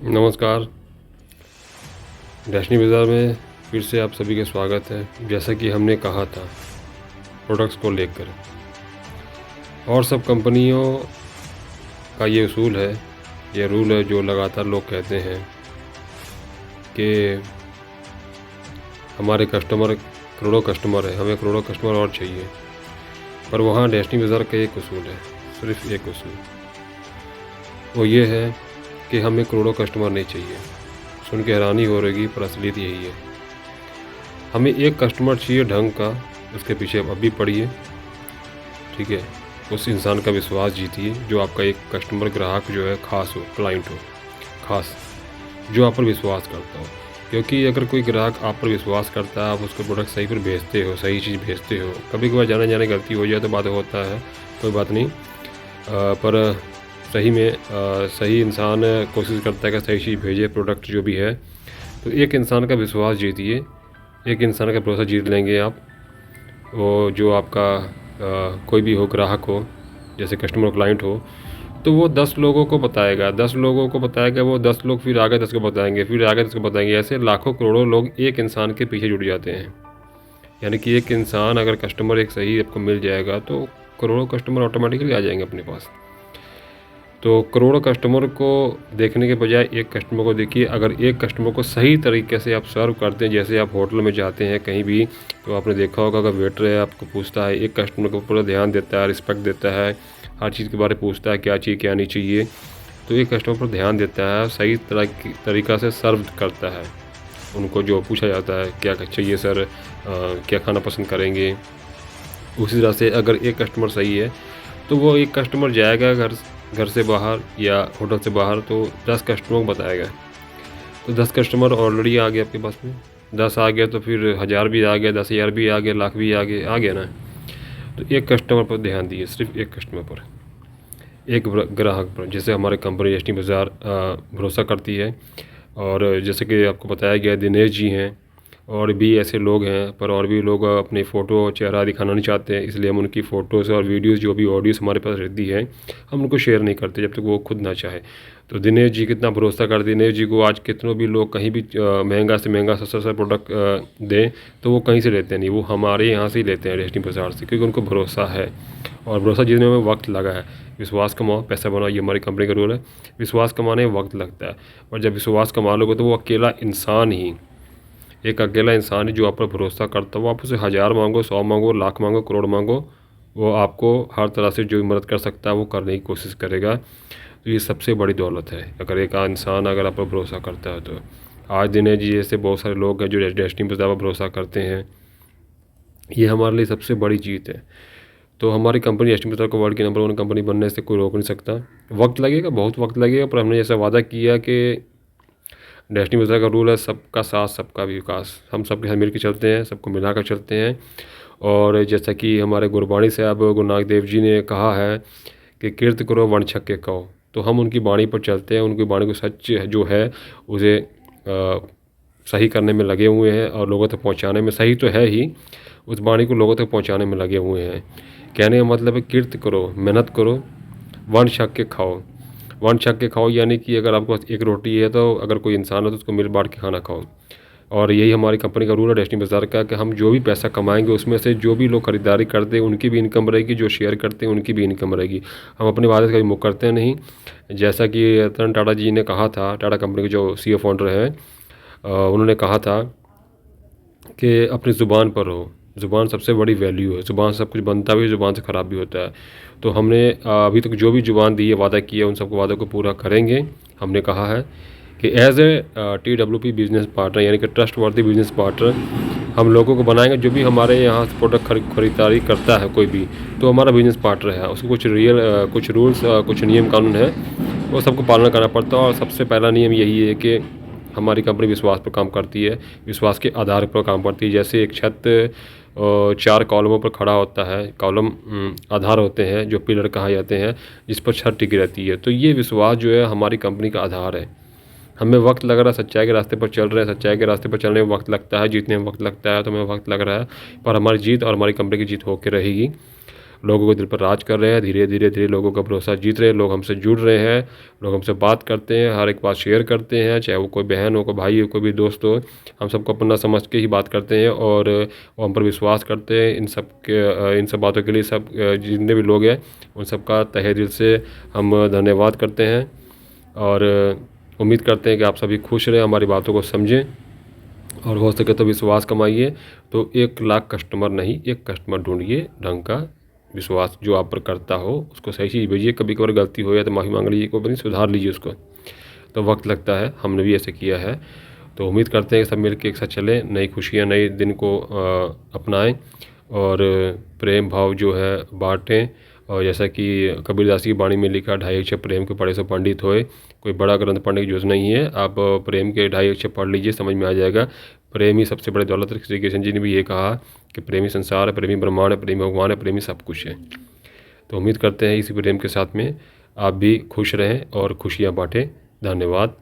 नमस्कार। डैशनी बाज़ार में फिर से आप सभी का स्वागत है। जैसा कि हमने कहा था प्रोडक्ट्स को लेकर, और सब कंपनियों का ये उसूल है, ये रूल है जो लगातार लोग कहते हैं कि हमारे कस्टमर करोड़ों कस्टमर है, हमें करोड़ों कस्टमर और चाहिए। पर वहाँ डैशनी बाज़ार का एक उसूल है, सिर्फ एक उसूल, वो ये है कि हमें करोड़ों कस्टमर नहीं चाहिए। सुन के हैरानी हो रहेगी, पर असलियत यही है। हमें एक कस्टमर चाहिए ढंग का, उसके पीछे अब भी पढ़िए, ठीक है। उस इंसान का विश्वास जीतिए जो आपका एक कस्टमर, ग्राहक जो है ख़ास हो, क्लाइंट हो ख़ास, जो आप पर विश्वास करता हो। क्योंकि अगर कोई ग्राहक आप पर विश्वास करता है, आप उसको प्रोडक्ट सही पर भेजते हो, सही चीज़ भेजते हो। कभी कभार जाने जाने गलती हो जाए तो बात होता है, कोई बात नहीं। पर सही में सही इंसान कोशिश करता है कि सही चीज़ भेजे, प्रोडक्ट जो भी है। तो एक इंसान का विश्वास जीतिए, एक इंसान का भरोसा जीत लेंगे आप। वो जो आपका कोई भी हो, ग्राहक हो, जैसे कस्टमर क्लाइंट हो, तो वो 10 लोगों को बताएगा, 10 लोगों को बताएगा, वो 10 लोग फिर आगे 10 को बताएंगे, फिर आगे 10 को बताएंगे। ऐसे लाखों करोड़ों लोग एक इंसान के पीछे जुट जाते हैं। यानी कि एक इंसान, अगर कस्टमर एक सही आपको मिल जाएगा तो करोड़ों कस्टमर ऑटोमेटिकली आ जाएंगे अपने पास। तो करोड़ों कस्टमर को देखने के बजाय एक कस्टमर को देखिए। अगर एक कस्टमर को सही तरीके से आप सर्व करते हैं, जैसे आप होटल में जाते हैं कहीं भी, तो आपने देखा होगा अगर वेटर है आपको पूछता है, एक कस्टमर को पूरा ध्यान देता है, रिस्पेक्ट देता है, हर चीज़ के बारे में पूछता है क्या चाहिए क्या नहीं चाहिए, तो एक कस्टमर पर ध्यान देता है, सही तरीक़ा से सर्व करता है। उनको जो पूछा जाता है क्या चाहिए सर, क्या खाना पसंद करेंगे, उसी तरह से अगर एक कस्टमर सही है तो वो एक कस्टमर जाएगा घर से बाहर या होटल से बाहर, तो 10 कस्टमर को बताएगा। तो 10 कस्टमर ऑलरेडी आ गए आपके पास में, 10 आ गए तो फिर 1000 भी आ गए, 10,000 भी आ गए, लाख भी आ गया ना। तो एक कस्टमर पर ध्यान दिए, सिर्फ एक कस्टमर पर, एक ग्राहक पर। जैसे हमारे कंपनी डैशनी बाज़ार भरोसा करती है। और जैसे कि आपको बताया गया, दिनेश जी हैं, और भी ऐसे लोग हैं, पर और भी लोग अपनी फ़ोटो और चेहरा दिखाना नहीं चाहते हैं, इसलिए हम उनकी फ़ोटोज़ और वीडियोज़, जो भी ऑडियोज़ हमारे पास रहती है, हम उनको शेयर नहीं करते जब तक वो खुद ना चाहे। तो दिनेश जी कितना भरोसा कर, दिनेश जी को आज कितनों भी लोग कहीं भी महंगा से महंगा सस्ता सा प्रोडक्ट दें तो वो कहीं से लेते नहीं, वो हमारे यहाँ से ही लेते हैं, डैशनी बाज़ार से, क्योंकि उनको भरोसा है। और भरोसा जीतने में वक्त लगा है। विश्वास कमाओ पैसा बनाओ, ये हमारी कंपनी का रूल है। विश्वास कमाने में वक्त लगता है, और जब विश्वास कमा लोगे तो वो अकेला इंसान ही, एक अकेला इंसान ही जो आप पर भरोसा करता है, वो आप उसे 1000 मांगो, 100 मांगो, लाख मांगो, करोड़ मांगो, वो आपको हर तरह से जो मदद कर सकता है वो करने की कोशिश करेगा। तो ये सबसे बड़ी दौलत है, अगर एक इंसान अगर आप पर भरोसा करता है। तो आज दिनेश जी जैसे बहुत सारे लोग हैं जो डैशनी बाज़ार पर भरोसा करते हैं, ये हमारे लिए सबसे बड़ी जीत है। तो हमारी कंपनी डैशनी बाज़ार को वर्ल्ड की नंबर 1 कंपनी बनने से कोई रोक नहीं सकता। वक्त लगेगा, बहुत वक्त लगेगा, पर हमने जैसा वादा किया कि डैशनी बाज़ार का रूल है सबका साथ सबका विकास। हम सबके साथ मिल के चलते हैं, सबको मिला कर चलते हैं। और जैसा कि हमारे गुरबाणी साहब गुरु नानक देव जी ने कहा है कि कीर्त करो वन छक के कहो, तो हम उनकी बाणी पर चलते हैं, उनकी बाणी को सच जो है उसे सही करने में लगे हुए हैं, और लोगों तक पहुंचाने में, सही तो है ही, उस बाणी को लोगों तक पहुंचाने में लगे हुए हैं। कहने का मतलब है कीर्त करो, मेहनत करो, वन छक के खाओ। वन छक के खाओ यानी कि अगर आपके पास एक रोटी है तो अगर कोई इंसान है तो उसको मिल बांट के खाना खाओ। और यही हमारी कंपनी का रूल है डैशनी बाज़ार का, कि हम जो भी पैसा कमाएंगे उसमें से जो भी लोग खरीदारी करते हैं उनकी भी इनकम रहेगी, जो शेयर करते हैं उनकी भी इनकम रहेगी। हम अपने वादे से कभी मुँह करते नहीं। जैसा कि रतन टाटा जी ने कहा था, टाटा कंपनी के जो CEO फाउंडर हैं, उन्होंने कहा था कि अपनी ज़ुबान पर रहो, ज़ुबान सबसे बड़ी वैल्यू है, ज़ुबान से सब कुछ बनता भी है, ज़ुबान से ख़राब भी होता है। तो हमने अभी तक जो भी ज़ुबान दी है, वादा किया, उन सबको वादों को पूरा करेंगे। हमने कहा है कि as a TWP business partner, यानी कि ट्रस्ट वर्दी बिज़नेस पार्टनर, हम लोगों को बनाएंगे। जो भी हमारे यहाँ से प्रोडक्ट खरीदारी करता है कोई भी, तो हमारा बिज़नेस पार्टनर है। उसको कुछ रूल्स, कुछ नियम कानून है, वो सबको पालना करना पड़ता है। और सबसे पहला नियम यही है कि हमारी कंपनी विश्वास पर काम करती है, विश्वास के आधार पर काम करती है। जैसे एक छत 4 कॉलमों पर खड़ा होता है, कॉलम आधार होते हैं जो पिलर कहा जाते हैं, जिस पर छत टिकी रहती है। तो ये विश्वास जो है हमारी कंपनी का आधार है। हमें वक्त लग रहा है, सच्चाई के रास्ते पर चल रहे हैं, सच्चाई के रास्ते पर चलने में वक्त लगता है, जीतने में वक्त लगता है, तो हमें वक्त लग रहा है, पर हमारी जीत और हमारी कंपनी की जीत होकर रहेगी। लोगों के दिल पर राज कर रहे हैं। धीरे धीरे लोगों का भरोसा जीत रहे हैं, लोग हमसे जुड़ रहे हैं, लोग हमसे बात करते हैं, हर एक बात शेयर करते हैं, चाहे वो कोई बहन हो, कोई भाई हो, कोई भी दोस्त हो, हम सबको अपना समझ के ही बात करते हैं और वो हम पर विश्वास करते हैं। इन सब बातों के लिए जितने भी लोग हैं उन सब का तहे दिल से हम धन्यवाद करते हैं और उम्मीद करते हैं कि आप सभी खुश रहें, हमारी बातों को समझें और हो सके तो विश्वास कमाइए। तो 1 लाख कस्टमर नहीं, एक कस्टमर ढूंढिए ढंग का, विश्वास जो आप पर करता हो उसको सही चीज़ भेजिए। कभी कभार गलती हो या तो माफ़ी मांग लीजिए, कोई नहीं, सुधार लीजिए उसको, तो वक्त लगता है, हमने भी ऐसे किया है। तो उम्मीद करते हैं कि सब मिलकर एक साथ चलें, नई खुशियाँ नए दिन को अपनाएं और प्रेम भाव जो है बाँटें। और जैसा कि कबीरदास की वाणी में लिखा, 2.5 अक्षर प्रेम के पढ़े से पंडित होए। कोई बड़ा ग्रंथ पढ़ने की जरूरत नहीं है, आप प्रेम के 2.5 अक्षर पढ़ लीजिए, समझ में आ जाएगा। प्रेम ही सबसे बड़ी दौलत है। श्री कृष्ण जी ने भी ये कहा कि प्रेमी संसार है, प्रेमी ब्रह्मांड है, प्रेमी भगवान है, प्रेमी सब कुछ है। तो उम्मीद करते हैं इसी प्रेम के साथ में आप भी खुश रहें और खुशियाँ बाँटें। धन्यवाद।